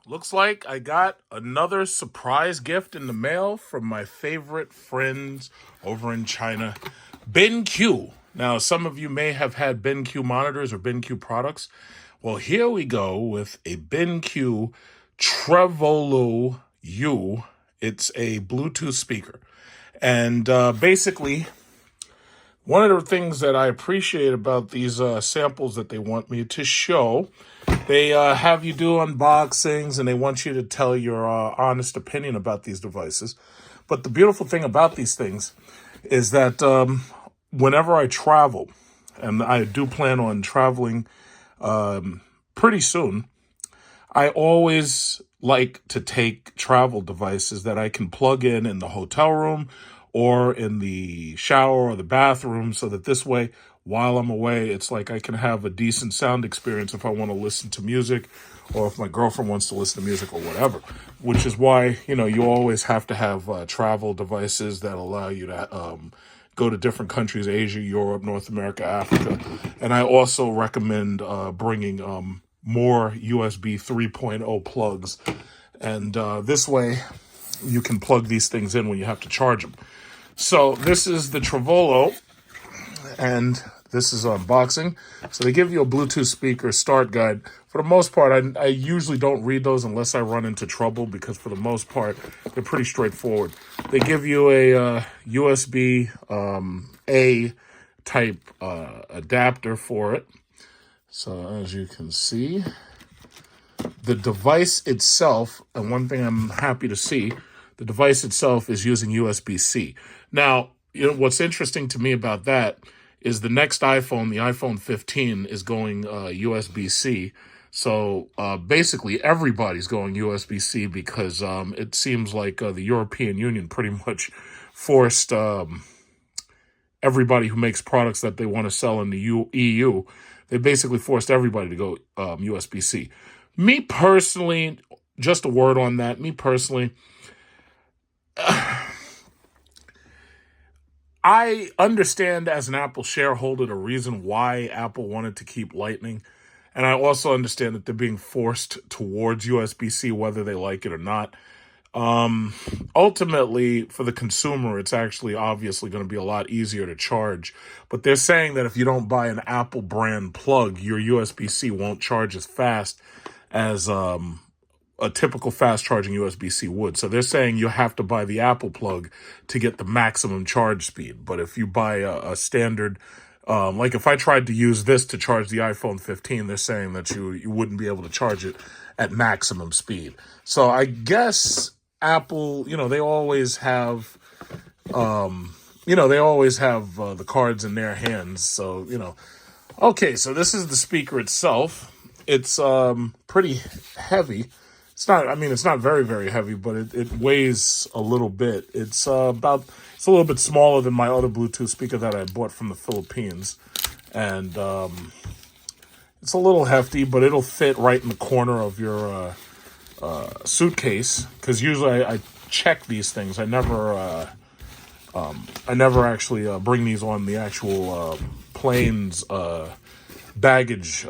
Looks like I got another surprise gift in the mail from my favorite friends over in China, BenQ. Now, some of you may have had BenQ monitors or BenQ products. Well, here we go with a BenQ TreVolo U. It's a Bluetooth speaker. And basically, one of the things that I appreciate about these samples that they want me to show, they have you do unboxings and they want you to tell your honest opinion about these devices. But the beautiful thing about these things is that whenever I travel, and I do plan on traveling pretty soon, I always like to take travel devices that I can plug in the hotel room or in the shower or the bathroom, so that this way, while I'm away, it's like I can have a decent sound experience if I want to listen to music or if my girlfriend wants to listen to music or whatever, which is why, you always have to have travel devices that allow you to go to different countries, Asia, Europe, North America, Africa. And I also recommend bringing more USB 3.0 plugs. And this way, you can plug these things in when you have to charge them. So this is the TreVolo, and this is unboxing. So they give you a Bluetooth speaker start guide. For the most part, I usually don't read those unless I run into trouble, because for the most part, they're pretty straightforward. They give you a USB A type adapter for it. So as you can see, the device itself, and one thing I'm happy to see, the device itself is using USB-C. Now, what's interesting to me about that is the next iPhone, the iPhone 15, is going USB-C. So basically everybody's going USB-C because it seems like the European Union pretty much forced everybody who makes products that they want to sell in the EU, they basically forced everybody to go USB-C. Me personally, just a word on that, me personally, I understand as an Apple shareholder the reason why Apple wanted to keep Lightning. And I also understand that they're being forced towards USB-C, whether they like it or not. Ultimately, for the consumer, it's actually obviously going to be a lot easier to charge. But they're saying that if you don't buy an Apple brand plug, your USB-C won't charge as fast as a typical fast charging USB-C would. So they're saying you have to buy the Apple plug to get the maximum charge speed. But if you buy a standard, like if I tried to use this to charge the iPhone 15, they're saying that you wouldn't be able to charge it at maximum speed. So I guess Apple, they always have, the cards in their hands. So, okay, so this is the speaker itself. It's pretty heavy. It's not very, very heavy, but it weighs a little bit. It's a little bit smaller than my other Bluetooth speaker that I bought from the Philippines. And it's a little hefty, but it'll fit right in the corner of your suitcase. Because usually I check these things. I never actually bring these on the actual plane's baggage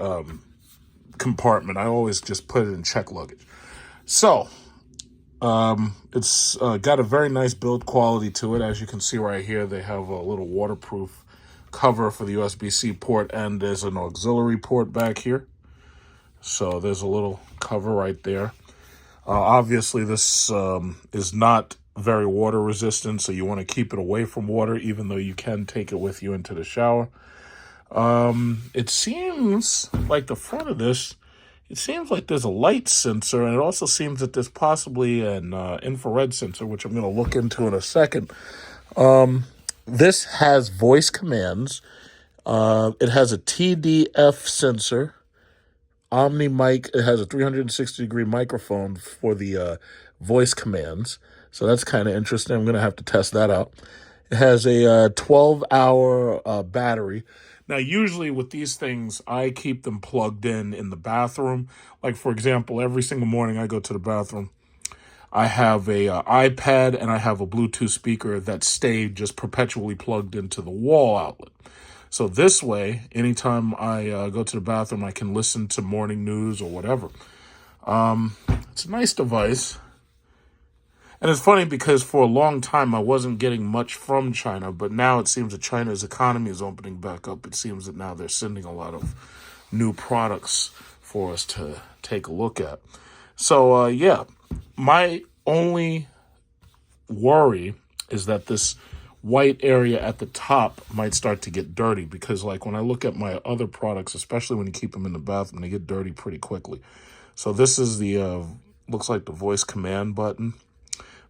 compartment. I always just put it in check luggage. So, it's got a very nice build quality to it. As you can see right here, they have a little waterproof cover for the USB-C port, and there's an auxiliary port back here. So there's a little cover right there. Obviously, this is not very water resistant, so you want to keep it away from water, even though you can take it with you into the shower. It seems like the front of this, it seems like there's a light sensor, and it also seems that there's possibly an infrared sensor, which I'm going to look into in a second. This has voice commands. It has a TDF sensor, Omni mic. It has a 360-degree microphone for the voice commands. So that's kind of interesting. I'm going to have to test that out. It has a 12-hour battery. Now, usually with these things, I keep them plugged in the bathroom. Like, for example, every single morning I go to the bathroom, I have a iPad and I have a Bluetooth speaker that stay just perpetually plugged into the wall outlet. So this way, anytime I go to the bathroom, I can listen to morning news or whatever. It's a nice device. And it's funny because for a long time I wasn't getting much from China, but now it seems that China's economy is opening back up. It seems that now they're sending a lot of new products for us to take a look at. So, yeah, my only worry is that this white area at the top might start to get dirty because, like, when I look at my other products, especially when you keep them in the bathroom, they get dirty pretty quickly. So this is the, looks like the voice command button.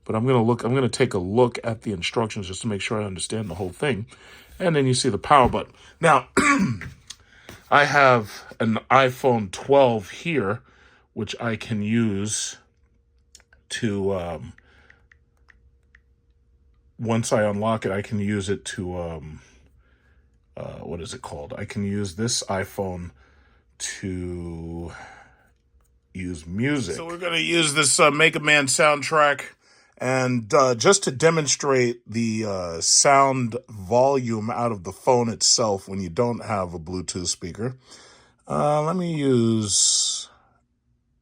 But I'm going to take a look at the instructions just to make sure I understand the whole thing. And then you see the power button. Now, I have an iPhone 12 here, which I can use to, once I unlock it, I can use it to, what is it called? I can use this iPhone to use music. So we're going to use this Mega Man soundtrack. And just to demonstrate the sound volume out of the phone itself when you don't have a Bluetooth speaker, let me use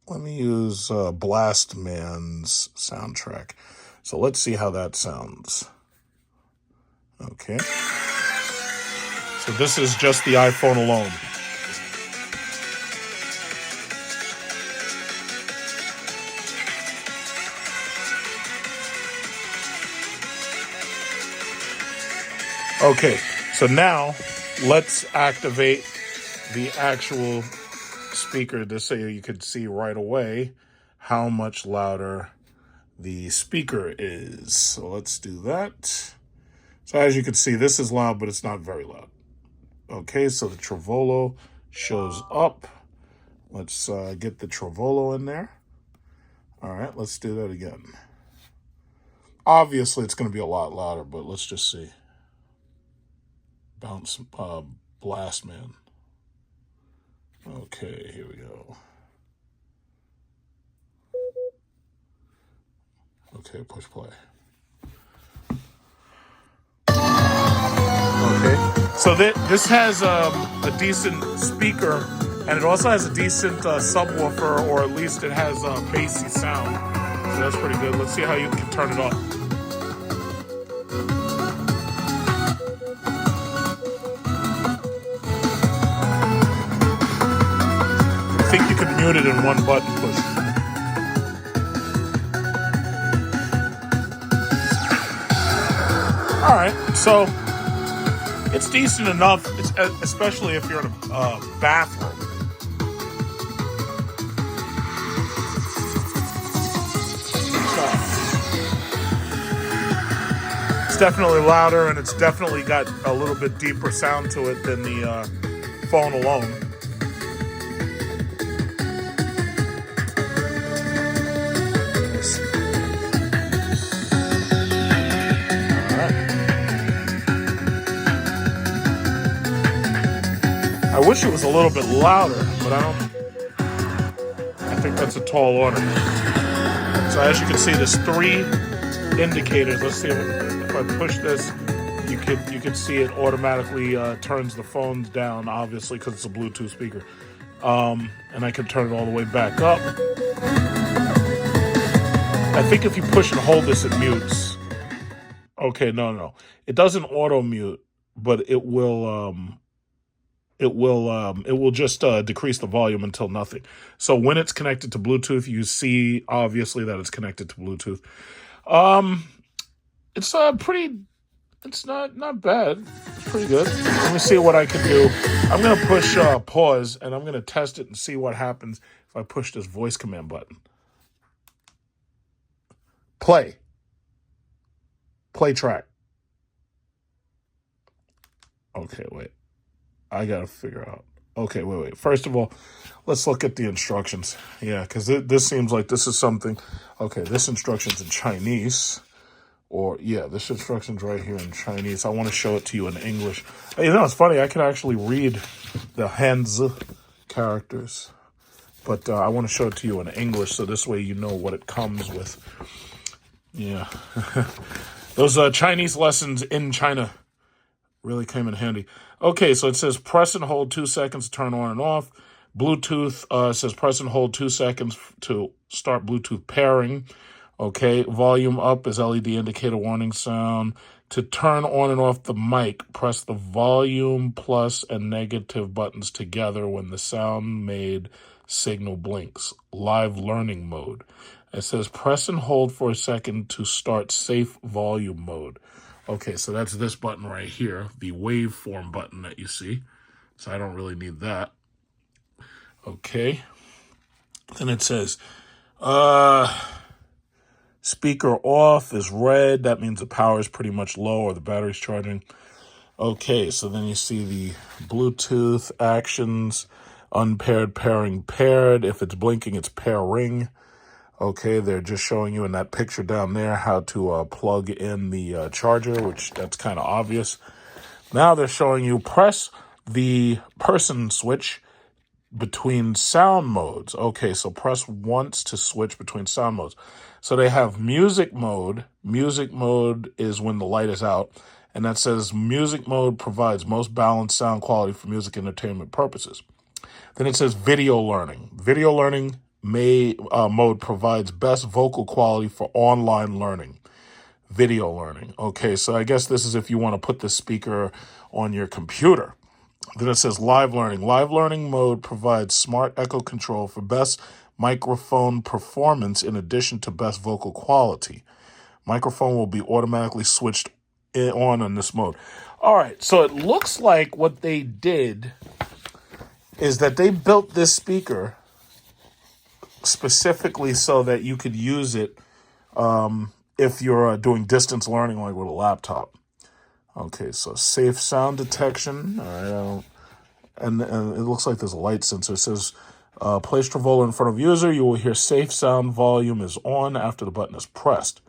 Blast Man's soundtrack. So let's see how that sounds. Okay. So this is just the iPhone alone. Okay, so now let's activate the actual speaker just so you can see right away how much louder the speaker is. So let's do that. So as you can see, this is loud, but it's not very loud. Okay, so the TreVolo shows up. Let's get the TreVolo in there. All right, let's do that again. Obviously, it's going to be a lot louder, but let's just see. Bounce, Blast Man. Okay, here we go. Okay, push play. Okay, so this has a decent speaker, and it also has a decent subwoofer, or at least it has bassy sound. So that's pretty good. Let's see how you can turn it up. I think you can mute it in one button push. All right, so it's decent enough, especially if you're in a bathroom. It's definitely louder, and it's definitely got a little bit deeper sound to it than the phone alone. I wish it was a little bit louder, but I think that's a tall order. So as you can see, there's 3 indicators. Let's see if I push this, you can see it automatically turns the phones down, obviously, because it's a Bluetooth speaker. And I can turn it all the way back up. I think if you push and hold this, it mutes. Okay, no. It doesn't auto mute, but it will just decrease the volume until nothing. So when it's connected to Bluetooth, you see obviously that it's connected to Bluetooth. It's it's not bad. It's pretty good. Let me see what I can do. I'm gonna push pause, and I'm gonna test it and see what happens if I push this voice command button. Play track. Okay, wait. I gotta figure out. Okay, wait. First of all, let's look at the instructions. Yeah, because this seems like this is something. Okay, this instruction's in Chinese. Or, yeah, this instruction's right here in Chinese. I want to show it to you in English. You know, it's funny. I can actually read the Hanzi characters. But I want to show it to you in English, so this way you know what it comes with. Yeah. Those Chinese lessons in China really came in handy. Okay, so it says press and hold 2 seconds to turn on and off. Bluetooth says press and hold 2 seconds to start Bluetooth pairing. Okay, volume up is LED indicator warning sound. To turn on and off the mic, press the volume plus and negative buttons together when the sound made signal blinks. Live learning mode. It says press and hold for a second to start safe volume mode. Okay, so that's this button right here, the waveform button that you see. So I don't really need that. Okay. Then it says, speaker off is red. That means the power is pretty much low or the battery's charging. Okay, so then you see the Bluetooth actions, unpaired, pairing, paired. If it's blinking, it's pairing. Okay, they're just showing you in that picture down there how to plug in the charger, which that's kind of obvious. Now they're showing you press the person switch between sound modes. Okay, so press once to switch between sound modes. So they have music mode. Music mode is when the light is out. And that says music mode provides most balanced sound quality for music entertainment purposes. Then it says video learning. Video learning mode provides best vocal quality for online learning. Video learning. Okay, so I guess this is if you want to put the speaker on your computer. Then it says live learning. Live learning mode provides smart echo control for best microphone performance in addition to best vocal quality. Microphone will be automatically switched on in this mode. All right, so it looks like what they did is that they built this speaker specifically so that you could use it if you're doing distance learning, like with a laptop. Okay, so safe sound detection. All right, and it looks like there's a light sensor. It says, place TreVolo in front of user. You will hear safe sound volume is on after the button is pressed.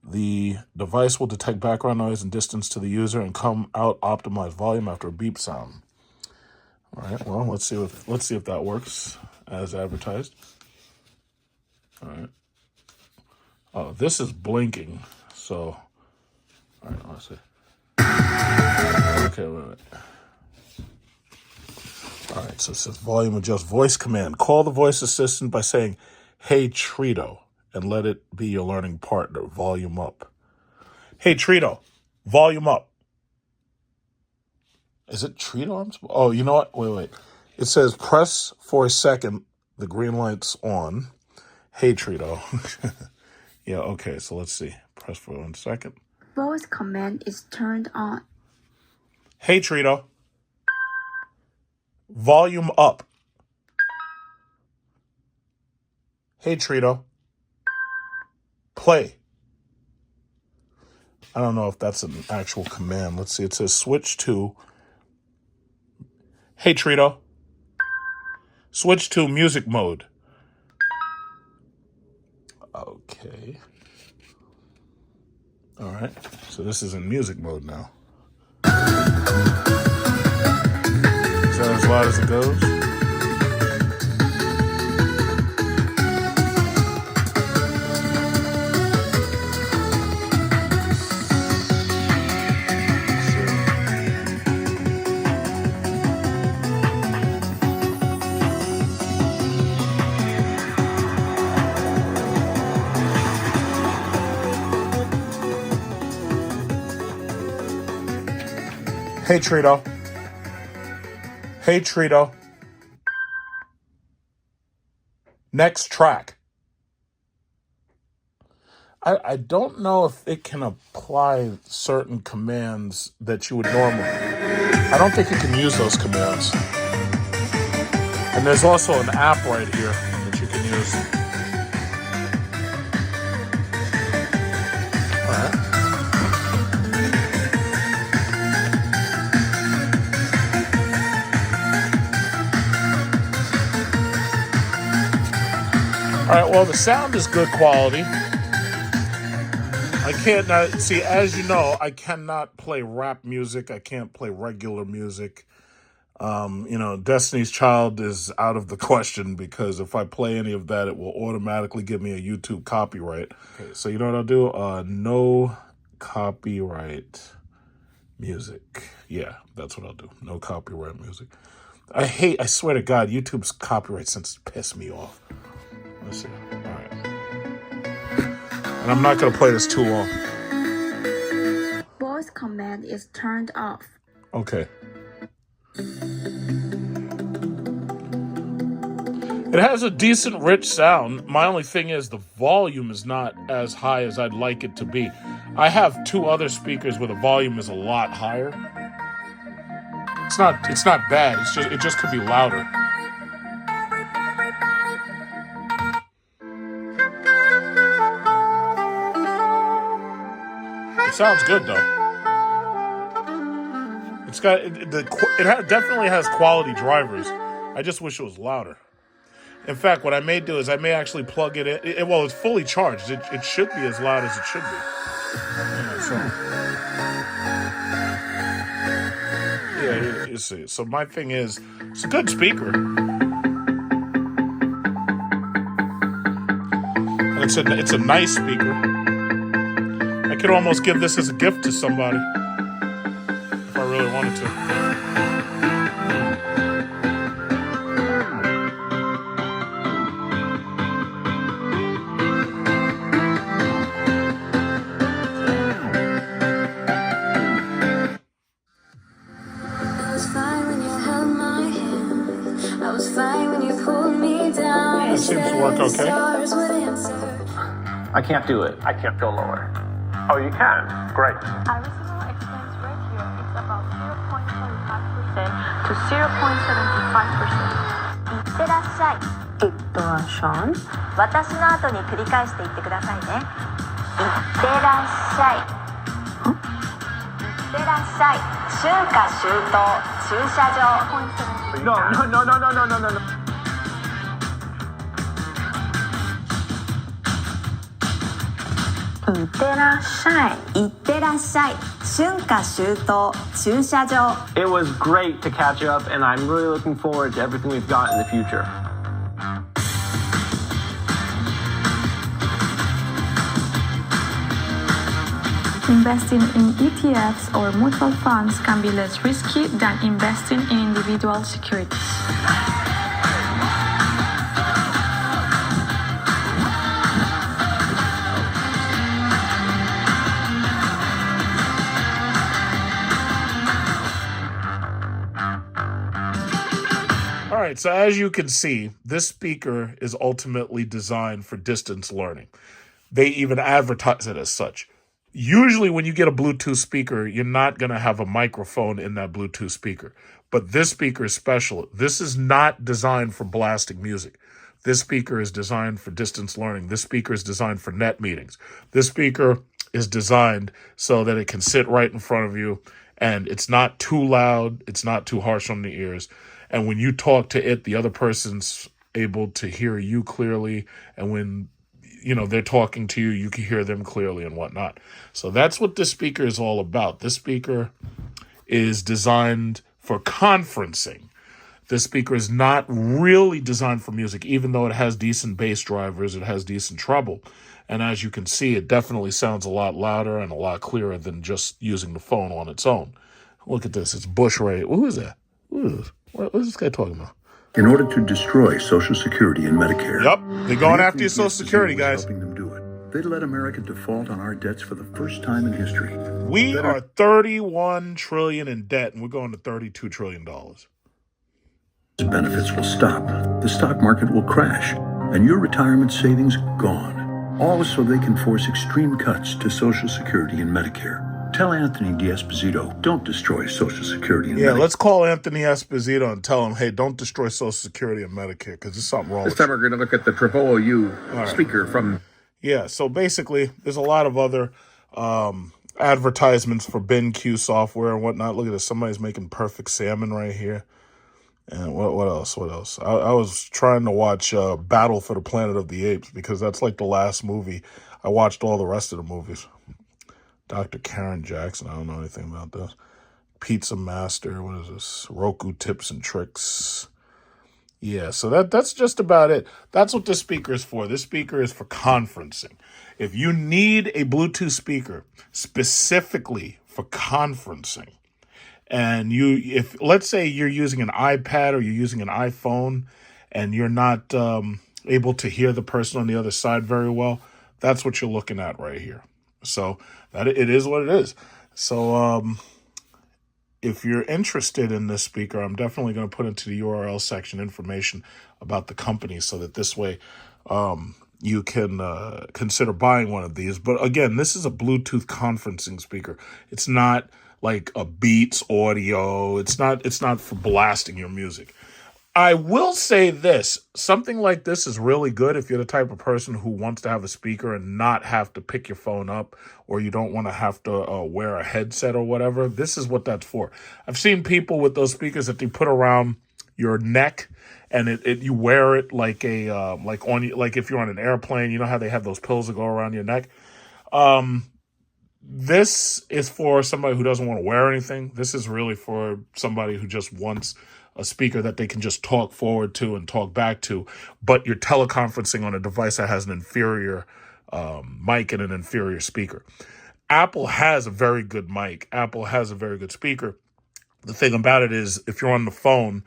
The device will detect background noise and distance to the user and come out optimized volume after a beep sound. All right, well, let's see if that works as advertised. All right. Oh, this is blinking. So, all right, let's see. Okay, wait. All right, so it says volume adjust voice command. Call the voice assistant by saying, "Hey, Trito," and let it be your learning partner. Volume up. Hey, Trito, volume up. Is it Trito? Oh, you know what? Wait. It says press for a second. The green light's on. Hey, Trito. Yeah, okay, so let's see. Press for 1 second. Voice command is turned on. Hey, Trito. Volume up. Hey, Trito. Play. I don't know if that's an actual command. Let's see. It says switch to. Hey, Trito. Switch to music mode. Okay. All right. So this is in music mode now. Is that as loud as it goes? Hey, Trito. Hey, Trito. Next track. I don't know if it can apply certain commands that you would normally. I don't think you can use those commands. And there's also an app right here that you can use. All right. All right, well, the sound is good quality. I can't, see, as you know, I cannot play rap music. I can't play regular music. Destiny's Child is out of the question because if I play any of that, it will automatically give me a YouTube copyright. Okay, so you know what I'll do? No copyright music. Yeah, that's what I'll do. No copyright music. I swear to God, YouTube's copyright sense piss me off. Let's see. All right. And I'm not going to play this too long. Voice command is turned off. Okay. It has a decent, rich sound. My only thing is the volume is not as high as I'd like it to be. I have 2 other speakers where the volume is a lot higher. It's not bad. It just could be louder. It sounds good though. Definitely has quality drivers. I just wish it was louder. In fact, what I may do is I may actually plug it in. Well, it's fully charged. It should be as loud as it should be. Yeah, you see. So my thing is, it's a good speaker. And it's a nice speaker. I could almost give this as a gift to somebody if I really wanted to. It seems to work okay. I can't do it. I can't go lower. Oh, you can? Great. Our reasonable expense ratio is about 0.25% to 0.75%. いってらっしゃい。It was Sean. 私の後に繰り返して言ってくださいね。いってらっしゃい。いってらっしゃい。春夏秋冬駐車場。No. いってらっしゃい。いってらっしゃい。春夏秋冬駐車場。It was great to catch up, and I'm really looking forward to everything we've got in the future. Investing in ETFs or mutual funds can be less risky than investing in individual securities. All right, so as you can see, this speaker is ultimately designed for distance learning. They even advertise it as such. Usually when you get a Bluetooth speaker, you're not going to have a microphone in that Bluetooth speaker. But this speaker is special. This is not designed for blasting music. This speaker is designed for distance learning. This speaker is designed for net meetings. This speaker is designed so that it can sit right in front of you, and it's not too loud. It's not too harsh on the ears. And when you talk to it, the other person's able to hear you clearly. And when they're talking to you, you can hear them clearly and whatnot. So that's what this speaker is all about. This speaker is designed for conferencing. This speaker is not really designed for music, even though it has decent bass drivers, it has decent treble. And as you can see, it definitely sounds a lot louder and a lot clearer than just using the phone on its own. Look at this. It's Bush Ray. Who is that? Who is this? What is this guy talking about? In order to destroy Social Security and Medicare. Yep, they're going after your Social Security, guys. Helping them do it. They'd let America default on our debts for the first time in history. We are $31 trillion in debt, and we're going to $32 trillion. Benefits will stop. The stock market will crash, and your retirement savings gone. All so they can force extreme cuts to Social Security and Medicare. Tell Anthony D'Esposito, don't destroy Social Security and Medicare. Yeah, let's call Anthony Esposito and tell him, hey, don't destroy Social Security and Medicare, because there's something wrong This with time we're going to look at the TreVolo U speaker from... Yeah, so basically, there's a lot of other advertisements for BenQ software and whatnot. Look at this. Somebody's making perfect salmon right here. And what else? I was trying to watch Battle for the Planet of the Apes, because that's like the last movie. I watched all the rest of the movies. Dr. Karen Jackson, I don't know anything about this. Pizza Master, what is this? Roku Tips and Tricks. Yeah, so that's just about it. That's what this speaker is for. This speaker is for conferencing. If you need a Bluetooth speaker specifically for conferencing, and if let's say you're using an iPad or you're using an iPhone and you're not able to hear the person on the other side very well, that's what you're looking at right here. So that it is what it is. So if you're interested in this speaker, I'm definitely going to put into the URL section information about the company so that this way you can consider buying one of these. But again, this is a Bluetooth conferencing speaker. It's not like a Beats audio. It's not for blasting your music. I will say this, something like this is really good if you're the type of person who wants to have a speaker and not have to pick your phone up, or you don't want to have to wear a headset or whatever. This is what that's for. I've seen people with those speakers that they put around your neck, and you wear it like like if you're on an airplane, you know how they have those pills that go around your neck. This is for somebody who doesn't want to wear anything. This is really for somebody who just wants a speaker that they can just talk forward to and talk back to, but you're teleconferencing on a device that has an inferior mic and an inferior speaker. Apple has a very good mic. Apple has a very good speaker. The thing about it is, if you're on the phone,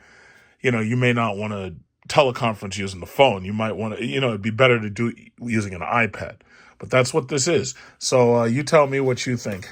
you may not want to teleconference using the phone. You might want to, it'd be better to do it using an iPad. But that's what this is. So you tell me what you think.